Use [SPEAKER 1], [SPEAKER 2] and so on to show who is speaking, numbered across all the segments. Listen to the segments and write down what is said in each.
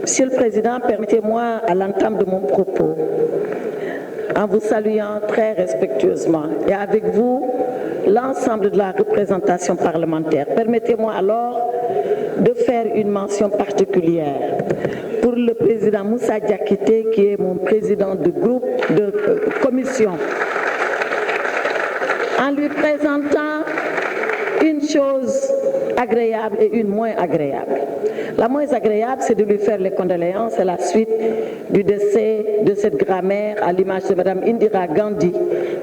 [SPEAKER 1] Monsieur le Président, permettez-moi à l'entame de mon propos, en vous saluant très respectueusement et avec vous, l'ensemble de la représentation parlementaire, permettez-moi alors de faire une mention particulière pour le président Moussa Diakité, qui est mon président de groupe de commission, en lui présentant une chose agréable et une moins agréable. La moins agréable, c'est de lui faire les condoléances à la suite du décès de cette grand-mère, à l'image de Mme Indira Gandhi,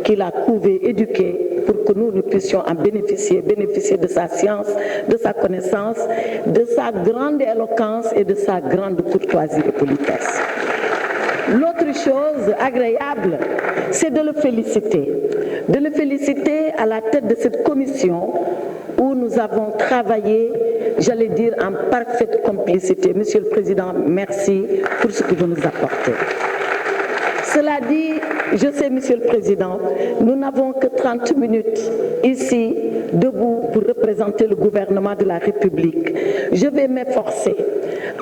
[SPEAKER 1] qui l'a couvée, éduquée, pour que nous puissions en bénéficier de sa science, de sa connaissance, de sa grande éloquence et de sa grande courtoisie et politesse. L'autre chose agréable, c'est de le féliciter à la tête de cette commission où nous avons travaillé, j'allais dire, en parfaite complicité. Monsieur le Président, merci pour ce que vous nous apportez. Cela dit, je sais, Monsieur le Président, nous n'avons que 30 minutes ici, debout, pour représenter le gouvernement de la République. Je vais m'efforcer,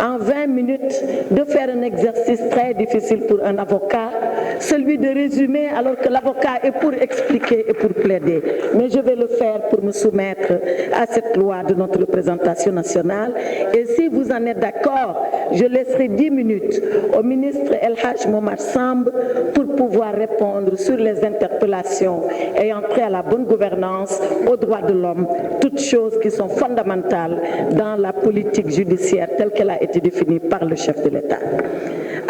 [SPEAKER 1] en 20 minutes, de faire un exercice très difficile pour un avocat, celui de résumer alors que l'avocat est pour expliquer et pour plaider. Mais je vais le faire pour me soumettre à cette loi de notre représentation nationale. Et si vous en êtes d'accord, je laisserai 10 minutes au ministre El Hadj Momar Samb pour pouvoir répondre sur les interpellations ayant trait à la bonne gouvernance, aux droits de l'homme, toutes choses qui sont fondamentales dans la politique judiciaire telle qu'elle a été définie par le chef de l'État.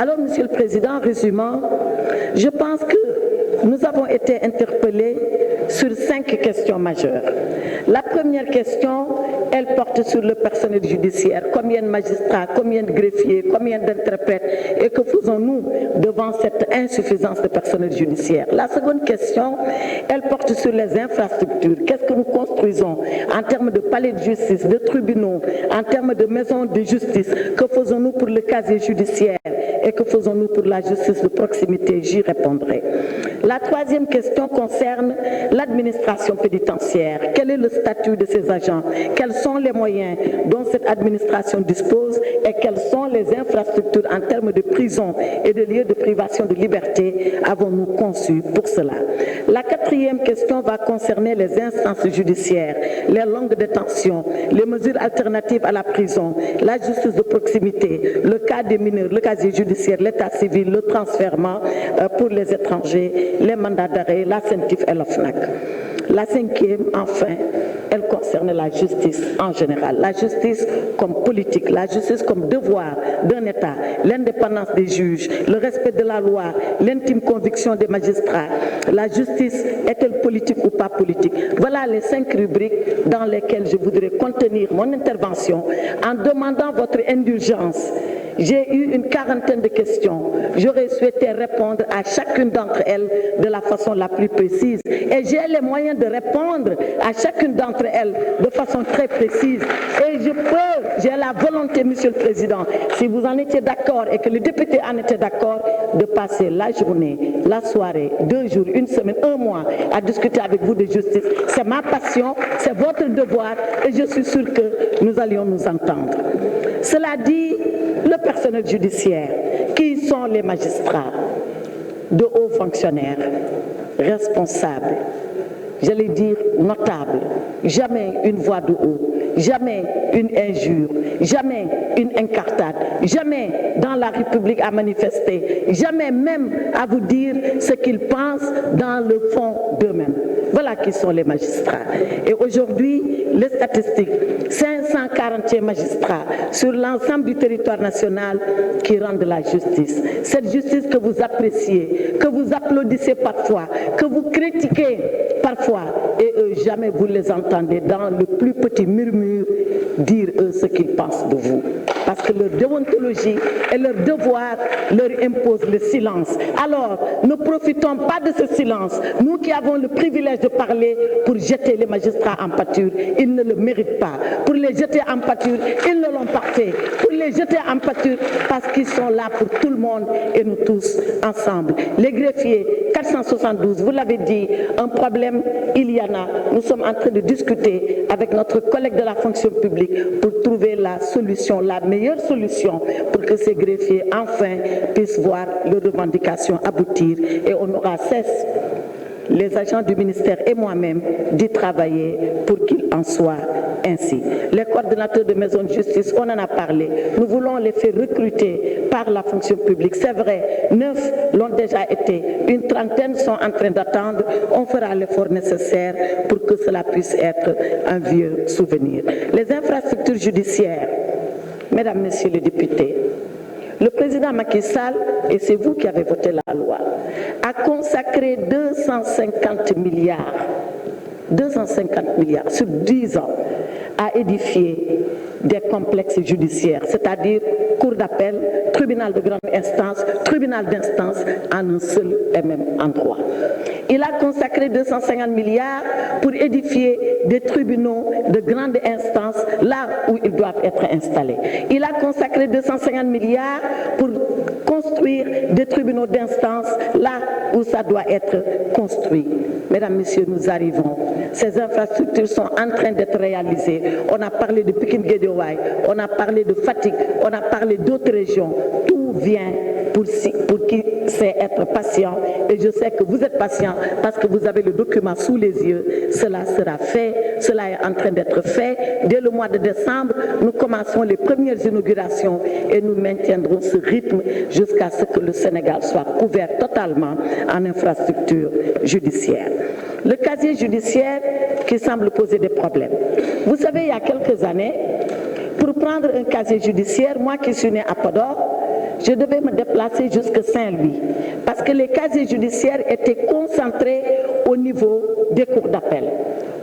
[SPEAKER 1] Alors, Monsieur le Président, résumant, je pense que nous avons été interpellés sur 5 questions majeures. La première question, elle porte sur le personnel judiciaire. Combien de magistrats, combien de greffiers, combien d'interprètes, et que faisons-nous devant cette insuffisance de personnel judiciaire? La seconde question, elle porte sur les infrastructures. Qu'est-ce que nous construisons en termes de palais de justice, de tribunaux, en termes de maisons de justice? Que faisons-nous pour le casier judiciaire et que faisons-nous pour la justice de proximité? J'y répondrai. La troisième question concerne l'administration pénitentiaire. Quel est le statut de ces agents? Quels sont les moyens dont cette administration dispose et quelles sont les infrastructures en termes de prison et de lieux de privation de liberté avons-nous conçus pour cela? La quatrième question va concerner les instances judiciaires, les longues détentions, les mesures alternatives à la prison, la justice de proximité, le cas des mineurs, le casier judiciaire, l'état civil, le transfèrement pour les étrangers, les mandats d'arrêt, la CENTIF et l'OFNAC. La cinquième, enfin, elle concerne la justice en général. La justice comme politique, la justice comme devoir d'un État, l'indépendance des juges, le respect de la loi, l'intime conviction des magistrats. La justice est-elle politique ou pas politique? Voilà les 5 rubriques dans lesquelles je voudrais contenir mon intervention en demandant votre indulgence. J'ai eu une quarantaine de questions. J'aurais souhaité répondre à chacune d'entre elles de la façon la plus précise. Et j'ai les moyens de répondre à chacune d'entre elles de façon très précise. Et j'ai la volonté, Monsieur le Président, si vous en étiez d'accord et que les députés en étaient d'accord, de passer la journée, la soirée, 2 jours, 1 semaine, 1 mois à discuter avec vous de justice. C'est ma passion, c'est votre devoir et je suis sûr que nous allions nous entendre. Cela dit, le personnel judiciaire, qui sont les magistrats, de hauts fonctionnaires, responsables, j'allais dire notables, jamais une voix de haut, jamais une injure, jamais une incartade, jamais dans la République à manifester, jamais même à vous dire ce qu'ils pensent dans le fond d'eux-mêmes. Voilà qui sont les magistrats. Et aujourd'hui, les statistiques, 540 magistrats sur l'ensemble du territoire national qui rendent la justice. Cette justice que vous appréciez, que vous applaudissez parfois, que vous critiquez parfois, et eux, jamais vous les entendez dans le plus petit murmure dire eux ce qu'ils pensent de vous. Parce que leur déontologie et leur devoir leur imposent le silence. Alors, ne profitons pas de ce silence, nous qui avons le privilège de parler, pour jeter les magistrats en pâture. Ils ne le méritent pas. Pour les jeter en pâture, ils ne l'ont pas fait. Pour les jeter en pâture, parce qu'ils sont là pour tout le monde et nous tous ensemble. Les greffiers, 472, vous l'avez dit, un problème, il y en a. Nous sommes en train de discuter avec notre collègue de la fonction publique pour trouver la solution, la meilleure solution pour que ces greffiers, enfin, puissent voir leurs revendications aboutir et on aura cesse, les agents du ministère et moi-même, d'y travailler pour qu'il en soit ainsi. Les coordonnateurs de maisons de justice, on en a parlé. Nous voulons les faire recruter par la fonction publique. C'est vrai, 9 l'ont déjà été. Une trentaine sont en train d'attendre. On fera l'effort nécessaire pour que cela puisse être un vieux souvenir. Les infrastructures judiciaires, mesdames, messieurs les députés, le président Macky Sall, et c'est vous qui avez voté la loi, a consacré 250 milliards sur 10 ans à édifier des complexes judiciaires, c'est-à-dire cour d'appel, tribunal de grande instance, tribunal d'instance en un seul et même endroit. Il a consacré 250 milliards pour édifier des tribunaux de grande instance là où ils doivent être installés. Il a consacré 250 milliards pour construire des tribunaux d'instance là où ça doit être construit. Mesdames, Messieurs, nous arrivons. Ces infrastructures sont en train d'être réalisées. On a parlé de Pikine-Guédiawaye, on a parlé de Fatick, on a parlé d'autres régions. Tout vient pour qui sait être patient. Et je sais que vous êtes patient parce que vous avez le document sous les yeux. Cela sera fait, cela est en train d'être fait. Dès le mois de décembre, nous commencerons les premières inaugurations et nous maintiendrons ce rythme jusqu'à ce que le Sénégal soit couvert totalement en infrastructure judiciaire. Le casier judiciaire qui semble poser des problèmes. Vous savez, il y a quelques années, pour prendre un casier judiciaire, moi qui suis né à Podor, je devais me déplacer jusqu'à Saint-Louis parce que les casiers judiciaires étaient concentrés au niveau des cours d'appel.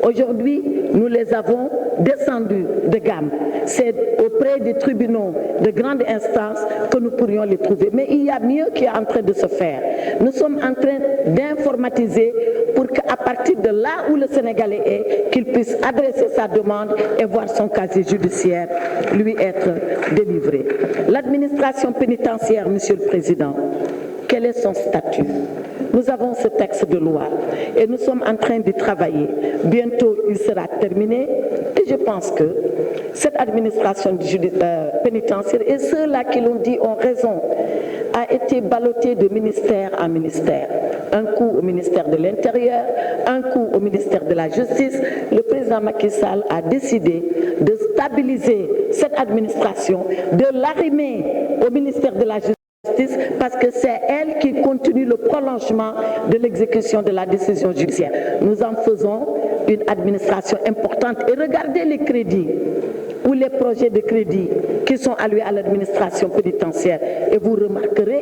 [SPEAKER 1] Aujourd'hui, nous les avons descendus de gamme. C'est auprès des tribunaux de grande instance que nous pourrions les trouver. Mais il y a mieux qui est en train de se faire. Nous sommes en train d'informatiser pour qu'à partir de là où le Sénégalais est, qu'il puisse adresser sa demande et voir son casier judiciaire lui être délivré. L'administration pénitentiaire, Monsieur le Président, quel est son statut? Nous avons ce texte de loi et nous sommes en train d'y travailler. Bientôt, il sera terminé et je pense que cette administration pénitentiaire, et ceux-là qui l'ont dit ont raison, a été ballottée de ministère en ministère. Un coup au ministère de l'Intérieur, un coup au ministère de la Justice. Le président Macky Sall a décidé de stabiliser cette administration, de l'arrimer au ministère de la Justice, parce que c'est elle qui continue le prolongement de l'exécution de la décision judiciaire. Nous en faisons une administration importante et regardez les crédits ou les projets de crédit qui sont alloués à l'administration pénitentiaire et vous remarquerez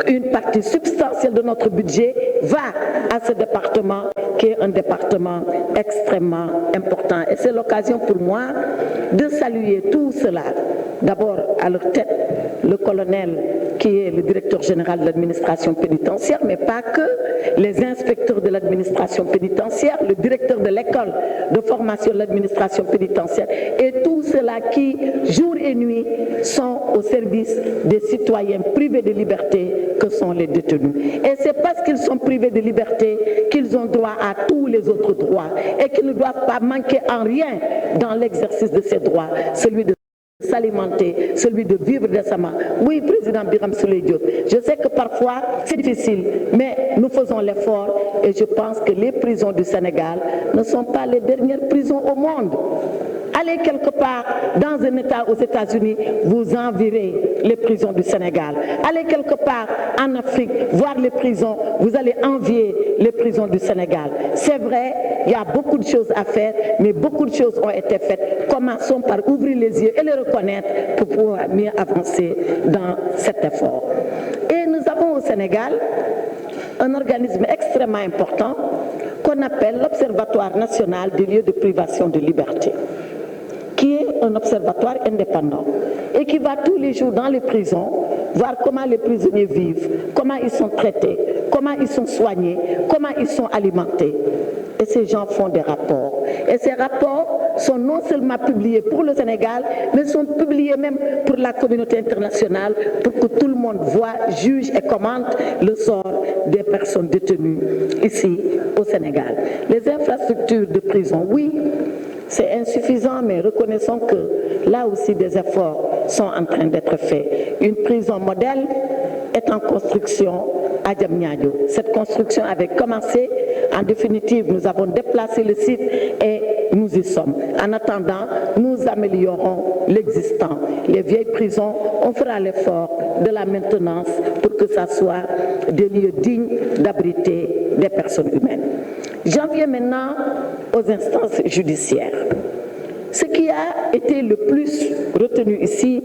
[SPEAKER 1] qu'une partie substantielle de notre budget va à ce département qui est un département extrêmement important. Et c'est l'occasion pour moi de saluer tout cela. D'abord à leur tête, le colonel qui est le directeur général de l'administration pénitentiaire, mais pas que, les inspecteurs de l'administration pénitentiaire, le directeur de l'école de formation de l'administration pénitentiaire et tous ceux-là qui, jour et nuit, sont au service des citoyens privés de liberté que sont les détenus. Et c'est parce qu'ils sont privés de liberté qu'ils ont droit à tous les autres droits et qu'ils ne doivent pas manquer en rien dans l'exercice de ces droits, celui de s'alimenter, celui de vivre décemment. Oui, président Birame Souleye Diop, je sais que parfois c'est difficile, mais nous faisons l'effort et je pense que les prisons du Sénégal ne sont pas les dernières prisons au monde. Allez quelque part dans un État aux États-Unis, vous enverrez les prisons du Sénégal. Allez quelque part en Afrique, voir les prisons, vous allez envier les prisons du Sénégal. C'est vrai, il y a beaucoup de choses à faire, mais beaucoup de choses ont été faites. Commençons par ouvrir les yeux et les reconnaître pour pouvoir mieux avancer dans cet effort. Et nous avons au Sénégal un organisme extrêmement important qu'on appelle l'Observatoire national des lieux de privation de liberté, qui est un observatoire indépendant et qui va tous les jours dans les prisons voir comment les prisonniers vivent, comment ils sont traités, comment ils sont soignés, comment ils sont alimentés. Et ces gens font des rapports. Et ces rapports sont non seulement publiés pour le Sénégal, mais sont publiés même pour la communauté internationale, pour que tout le monde voit, juge et commente le sort des personnes détenues ici au Sénégal. Les infrastructures de prison, oui, c'est insuffisant, mais reconnaissons que là aussi des efforts sont en train d'être faits. Une prison modèle est en construction à Diamniadio. Cette construction avait commencé. En définitive, nous avons déplacé le site et nous y sommes. En attendant, nous améliorons l'existant. Les vieilles prisons, on fera l'effort de la maintenance pour que ça soit des lieux dignes d'abriter des personnes humaines. J'en viens maintenant aux instances judiciaires. Ce qui a été le plus retenu ici,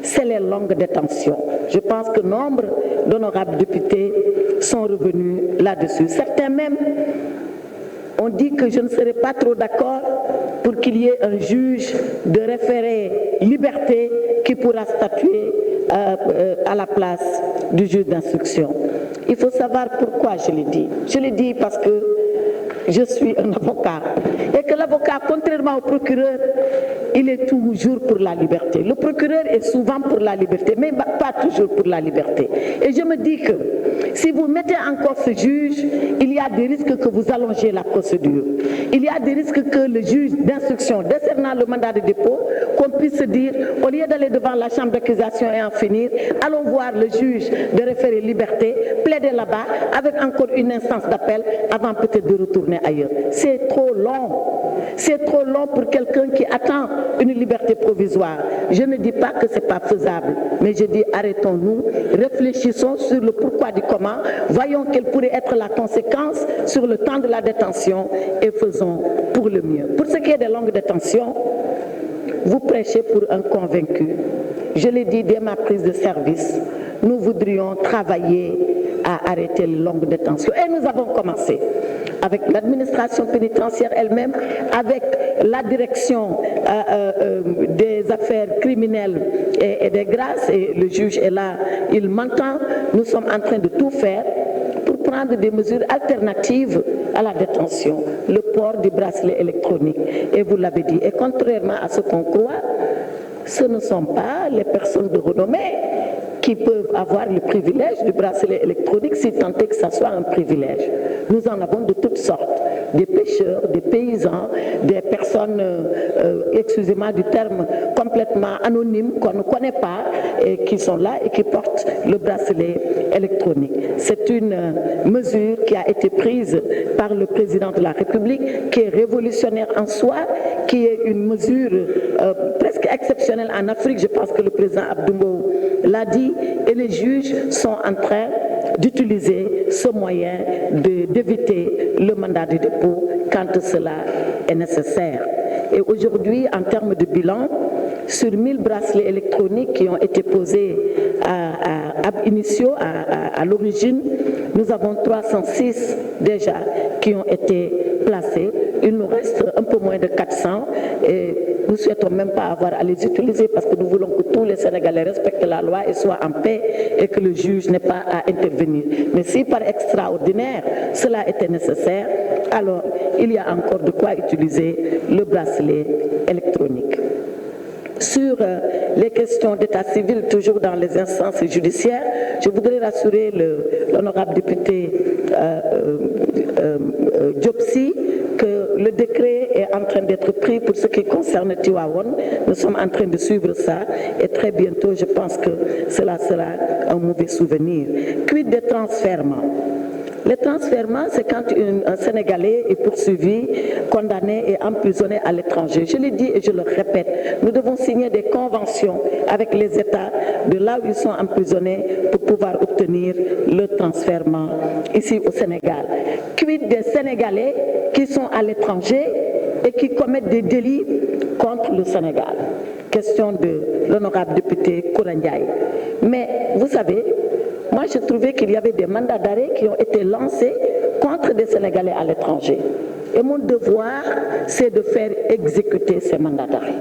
[SPEAKER 1] c'est les longues détentions. Je pense que nombre d'honorables députés sont revenus là-dessus. Certains même ont dit que je ne serais pas trop d'accord pour qu'il y ait un juge de référé liberté qui pourra statuer à la place du juge d'instruction. Il faut savoir pourquoi je l'ai dit. Je l'ai dit parce que je suis un avocat et que l'avocat, contrairement au procureur, il est toujours pour la liberté. Le procureur est souvent pour la liberté, mais pas toujours pour la liberté. Et je me dis que si vous mettez encore ce juge, il y a des risques que vous allongez la procédure. Il y a des risques que le juge d'instruction, décernant le mandat de dépôt, qu'on puisse se dire, au lieu d'aller devant la chambre d'accusation et en finir, allons voir le juge de référé liberté, plaider là-bas, avec encore une instance d'appel, avant peut-être de retourner ailleurs. C'est trop long. C'est trop long pour quelqu'un qui attend une liberté provisoire. Je ne dis pas que ce n'est pas faisable, mais je dis arrêtons-nous, réfléchissons sur le pourquoi du comment, voyons quelle pourrait être la conséquence sur le temps de la détention et faisons pour le mieux. Pour ce qui est des longues détentions, vous prêchez pour un convaincu. Je l'ai dit dès ma prise de service, nous voudrions travailler à arrêter les longues détentions. Et nous avons commencé avec l'administration pénitentiaire elle-même, avec la direction des affaires criminelles et des grâces, et le juge est là, il m'entend. Nous sommes en train de tout faire pour prendre des mesures alternatives à la détention, le port du bracelet électronique. Et vous l'avez dit, et contrairement à ce qu'on croit, ce ne sont pas les personnes de renommée qui peuvent avoir le privilège du bracelet électronique, si tant est que ça soit un privilège. Nous en avons de toutes sortes, des pêcheurs, des paysans, des personnes, excusez-moi du terme, complètement anonymes, qu'on ne connaît pas, et qui sont là et qui portent le bracelet électronique. C'est une mesure qui a été prise par le président de la République, qui est révolutionnaire en soi, qui est une mesure presque exceptionnelle en Afrique. Je pense que le président Abdoumou l'a dit, et les juges sont en train d'utiliser ce moyen d'éviter le mandat de dépôt quand cela est nécessaire. Et aujourd'hui, en termes de bilan, sur 1000 bracelets électroniques qui ont été posés initiaux à l'origine, nous avons 306 déjà qui ont été placés. Il nous reste un peu moins de 400 et nous ne souhaitons même pas avoir à les utiliser parce que nous voulons que tous les Sénégalais respectent la loi et soient en paix et que le juge n'ait pas à intervenir. Mais si par extraordinaire cela était nécessaire, alors il y a encore de quoi utiliser le bracelet électronique. Sur les questions d'état civil, toujours dans les instances judiciaires, je voudrais rassurer l'honorable député Diopsi que le décret est en train d'être pris pour ce qui concerne Tivaouane. Nous sommes en train de suivre ça et très bientôt, je pense que cela sera un mauvais souvenir. Quid des transfèrements? Les transfèrements, c'est quand un Sénégalais est poursuivi, condamné et emprisonné à l'étranger. Je l'ai dit et je le répète, nous devons signer des conventions avec les États de là où ils sont emprisonnés pour pouvoir obtenir le transfèrement ici au Sénégal. Quid des Sénégalais qui sont à l'étranger et qui commettent des délits contre le Sénégal? Question de l'honorable député Kourandjaï. Mais vous savez, moi, je trouvais qu'il y avait des mandats d'arrêt qui ont été lancés contre des Sénégalais à l'étranger. Et mon devoir, c'est de faire exécuter ces mandats d'arrêt.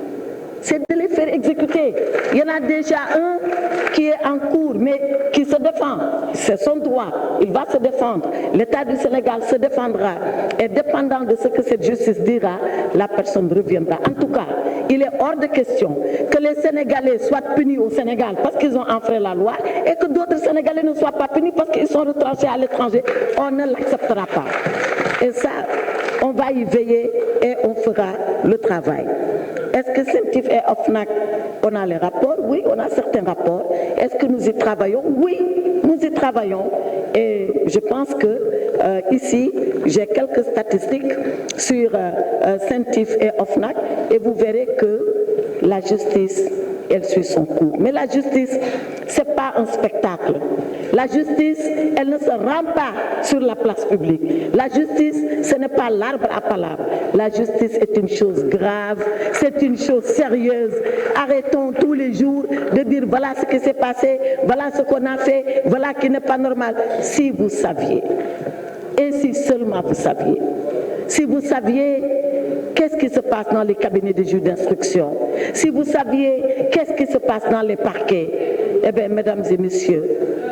[SPEAKER 1] c'est de les faire exécuter. Il y en a déjà un qui est en cours, mais qui se défend. C'est son droit, il va se défendre. L'État du Sénégal se défendra. Et dépendant de ce que cette justice dira, la personne reviendra. En tout cas, il est hors de question que les Sénégalais soient punis au Sénégal parce qu'ils ont enfreint la loi et que d'autres Sénégalais ne soient pas punis parce qu'ils sont retranchés à l'étranger. On ne l'acceptera pas. Et ça, on va y veiller et on fera le travail. Est-ce que CENTIF et OFNAC, on a les rapports? Oui, on a certains rapports. Est-ce que nous y travaillons? Oui, nous y travaillons. Et je pense que ici, j'ai quelques statistiques sur CENTIF et OFNAC et vous verrez que la justice, elle suit son cours. Mais la justice, ce n'est pas un spectacle. La justice, elle ne se rend pas sur la place publique. La justice, ce n'est pas l'arbre à palabres. La justice est une chose grave, c'est une chose sérieuse. Arrêtons tous les jours de dire voilà ce qui s'est passé, voilà ce qu'on a fait, voilà qui n'est pas normal. Si vous saviez, et si seulement vous saviez, si vous saviez qu'est-ce qui se passe dans les cabinets de juges d'instruction, si vous saviez qu'est-ce qui se passe dans les parquets, eh bien, mesdames et messieurs,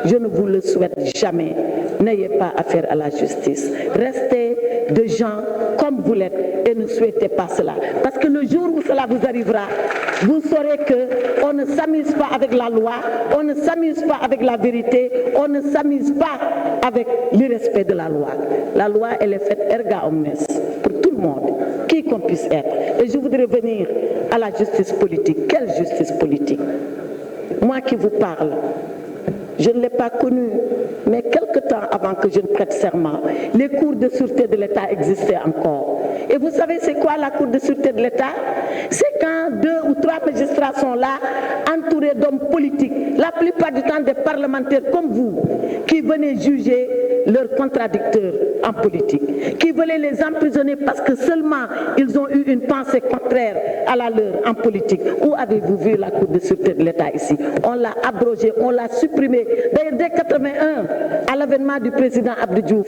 [SPEAKER 1] je ne vous le souhaite jamais. N'ayez pas affaire à la justice. Restez de gens comme vous l'êtes et ne souhaitez pas cela. Parce que le jour où cela vous arrivera, vous saurez qu'on ne s'amuse pas avec la loi, on ne s'amuse pas avec la vérité, on ne s'amuse pas avec l'irrespect de la loi. La loi, elle est faite erga omnes pour tout le monde, qui qu'on puisse être. Et je voudrais venir à la justice politique. Quelle justice politique? Moi qui vous parle, je ne l'ai pas connu, mais quelque temps avant que je ne prête serment, les cours de sûreté de l'État existaient encore. Et vous savez c'est quoi la cour de sûreté de l'État? C'est quand 2 ou 3 magistrats sont là, entourés d'hommes politiques, la plupart du temps des parlementaires comme vous, qui venaient juger leurs contradicteurs en politique, qui venaient les emprisonner parce que seulement ils ont eu une pensée contraire à la leur en politique. Où avez-vous vu la cour de sûreté de l'État ici? On l'a abrogée, on l'a supprimée. D'ailleurs, dès 81, à l'avènement du président Abdou Diouf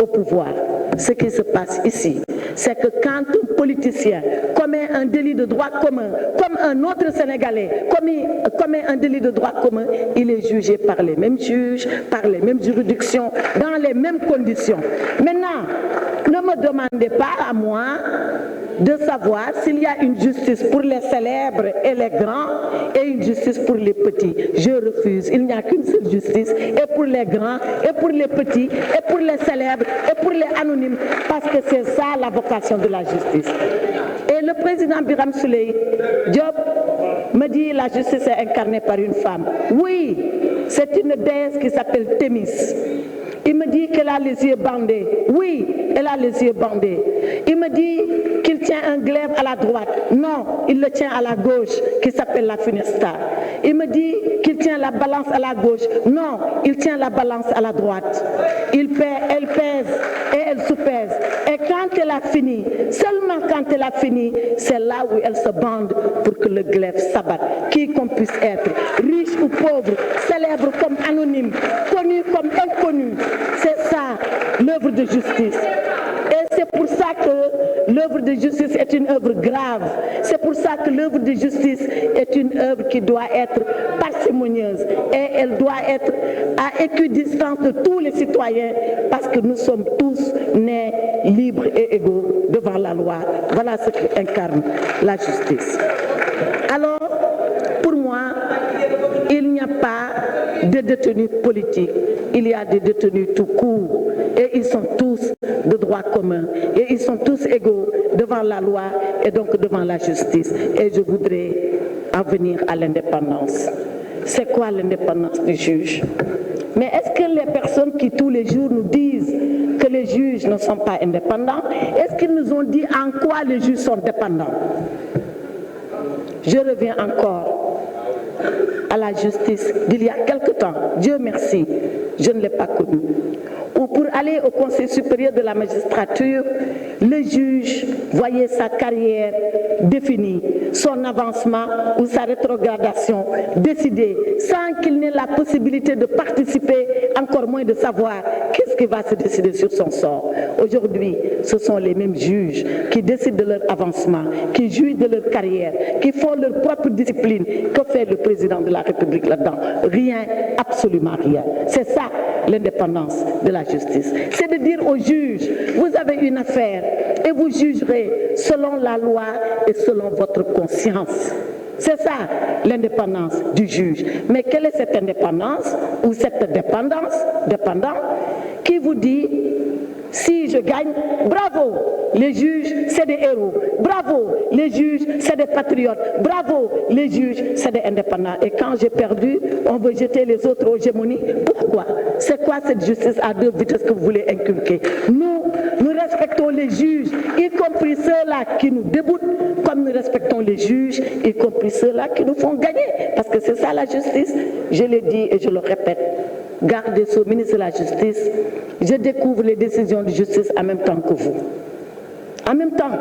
[SPEAKER 1] au pouvoir, ce qui se passe ici, c'est que quand un politicien commet un délit de droit commun, comme un autre Sénégalais commet un délit de droit commun, il est jugé par les mêmes juges, par les mêmes juridictions, dans les mêmes conditions. Maintenant, ne me demandez pas à moi de savoir s'il y a une justice pour les célèbres et les grands et une justice pour les petits. Je refuse. Il n'y a qu'une seule justice, et pour les grands, et pour les petits, et pour les célèbres, et pour les anonymes, parce que c'est ça la vocation de la justice. Et le président Birame Souleye Diop me dit la justice est incarnée par une femme. Oui, c'est une déesse qui s'appelle Thémis. Il me dit qu'elle a les yeux bandés. Oui, elle a les yeux bandés. Il me dit qu'il tient un glaive à la droite. Non, il le tient à la gauche, qui s'appelle la funesta. Il me dit qu'il tient la balance à la gauche. Non, il tient la balance à la droite. Elle pèse et elle sous-pèse. Et quand elle a fini, seulement quand elle a fini, c'est là où elle se bande pour que le glaive s'abatte. Qui qu'on puisse être, riche ou pauvre, célèbre comme anonyme, connu comme inconnu. C'est ça, l'œuvre de justice. Et c'est pour ça que l'œuvre de justice est une œuvre grave. C'est pour ça que l'œuvre de justice est une œuvre qui doit être parcimonieuse. Et elle doit être à équidistance de tous les citoyens, parce que nous sommes tous nés libres et égaux devant la loi. Voilà ce qu'incarne la justice. Alors, pour moi, il n'y a pas de détenus politiques. Il y a des détenus tout court. Et ils sont tous de droit commun. Et ils sont tous égaux devant la loi et donc devant la justice. Et je voudrais en venir à l'indépendance. C'est quoi l'indépendance du juge? Mais est-ce que les personnes qui tous les jours nous disent que les juges ne sont pas indépendants, est-ce qu'ils nous ont dit en quoi les juges sont dépendants? Je reviens encore à la justice d'il y a quelque temps. Dieu merci, je ne l'ai pas connue. Ou pour aller au Conseil supérieur de la magistrature, le juge voyait sa carrière définie, son avancement ou sa rétrogradation décidée, sans qu'il n'ait la possibilité de participer, encore moins de savoir qu'est-ce qui va se décider sur son sort. Aujourd'hui, ce sont les mêmes juges qui décident de leur avancement, qui jouissent de leur carrière, qui font leur propre discipline. Que fait le président de la République là-dedans? Rien, absolument rien. C'est ça l'indépendance de la justice. C'est de dire aux juges, vous avez une affaire et vous jugerez selon la loi et selon votre conscience. C'est ça l'indépendance du juge. Mais quelle est cette indépendance ou cette dépendance, qui vous dit, si je gagne, bravo, les juges c'est des héros, bravo, les juges c'est des patriotes, bravo, les juges c'est des indépendants. Et quand j'ai perdu, on veut jeter les autres aux gémonies. Pourquoi? C'est quoi cette justice à deux vitesses que vous voulez inculquer? Nous respectons les juges, y compris ceux-là qui nous déboutent, comme nous respectons les juges, y compris ceux-là qui nous font gagner. Parce que c'est ça la justice. Je l'ai dit et je le répète. Garde des Sceaux, ministre de la Justice, je découvre les décisions de justice en même temps que vous. En même temps,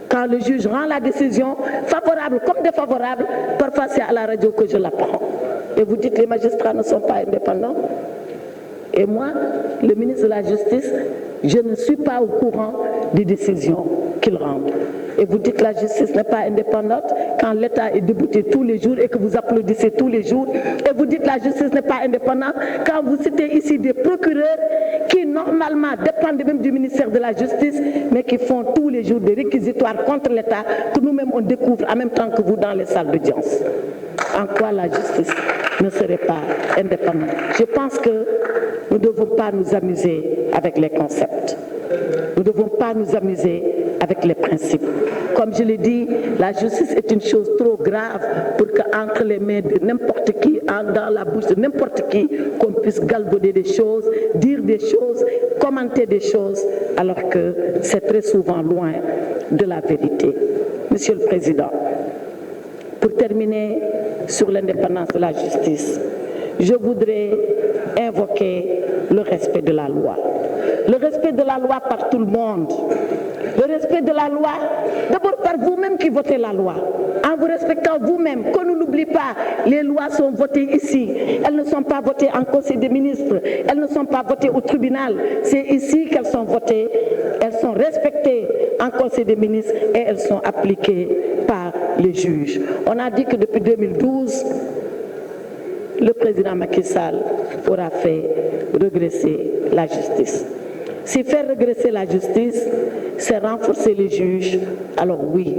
[SPEAKER 1] quand le juge rend la décision, favorable comme défavorable, parfois c'est à la radio que je l'apprends. Et vous dites que les magistrats ne sont pas indépendants. Et moi, le ministre de la Justice, je ne suis pas au courant des décisions qu'ils rendent. Et vous dites que la justice n'est pas indépendante quand l'État est débouté tous les jours et que vous applaudissez tous les jours. Et vous dites que la justice n'est pas indépendante quand vous citez ici des procureurs qui normalement dépendent même du ministère de la Justice, mais qui font tous les jours des réquisitoires contre l'État que nous-mêmes on découvre en même temps que vous dans les salles d'audience. En quoi la justice ne serait pas indépendante? Je pense que nous ne devons pas nous amuser avec les concepts. Nous ne devons pas nous amuser avec les principes. Comme je l'ai dit, la justice est une chose trop grave pour qu'entre les mains de n'importe qui, dans la bouche de n'importe qui, qu'on puisse galvauder des choses, dire des choses, commenter des choses, alors que c'est très souvent loin de la vérité. Monsieur le Président, pour terminer sur l'indépendance de la justice, je voudrais invoquer le respect de la loi. Le respect de la loi par tout le monde. Le respect de la loi, d'abord par vous-même qui votez la loi. En vous respectant vous-même, qu'on ne l'oublie pas, les lois sont votées ici. Elles ne sont pas votées en Conseil des ministres. Elles ne sont pas votées au tribunal. C'est ici qu'elles sont votées. Elles sont respectées en Conseil des ministres et elles sont appliquées par les juges. On a dit que depuis 2012, le président Macky Sall aura fait régresser la justice. Si faire régresser la justice, c'est renforcer les juges, alors oui.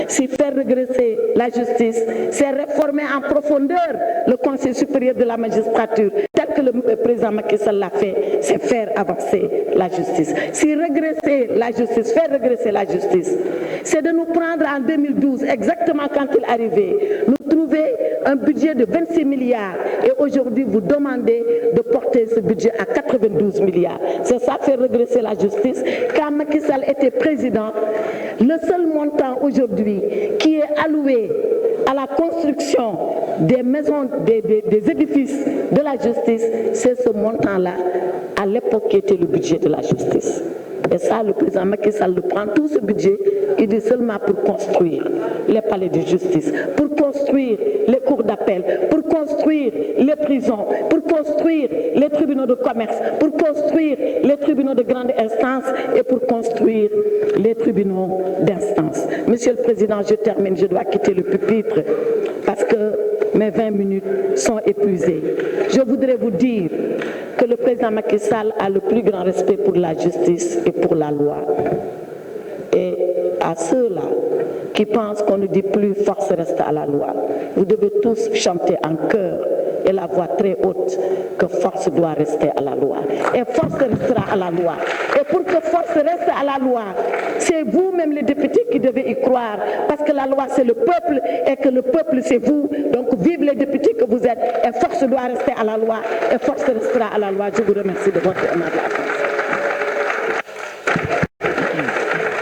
[SPEAKER 1] Si faire régresser la justice, c'est réformer en profondeur le Conseil supérieur de la magistrature, tel que le président Macky Sall l'a fait, c'est faire avancer la justice. Si régresser la justice, faire régresser la justice, c'est de nous prendre en 2012, exactement quand il arrivait, nous trouver un budget de 26 milliards et aujourd'hui vous demandez de porter ce budget à 92 milliards. C'est ça faire régresser la justice. Quand Macky Sall était président, le seul montant aujourd'hui qui est alloué à la construction des maisons, des édifices de la justice, c'est ce montant-là, à l'époque qui était le budget de la justice. Et ça, le président Macky Sall le prend, tout ce budget, il dit seulement pour construire les palais de justice, pour construire les cours d'appel, pour construire les prisons, pour construire les tribunaux de commerce, pour construire les tribunaux de grande instance et pour construire les tribunaux d'instance. Monsieur le Président, je termine, je dois quitter le pupitre parce que mes 20 minutes sont épuisées. Je voudrais vous dire que le président Macky Sall a le plus grand respect pour la justice et pour la loi. Et à ceux-là qui pensent qu'on ne dit plus « force reste à la loi », vous devez tous chanter en chœur et la voix très haute que force doit rester à la loi. Et force restera à la loi. Et pour que force reste à la loi, c'est vous-même les députés qui devez y croire, parce que la loi c'est le peuple et que le peuple c'est vous. Donc vive les députés que vous êtes et force doit rester à la loi et force restera à la loi. Je vous remercie de votre aimable attention.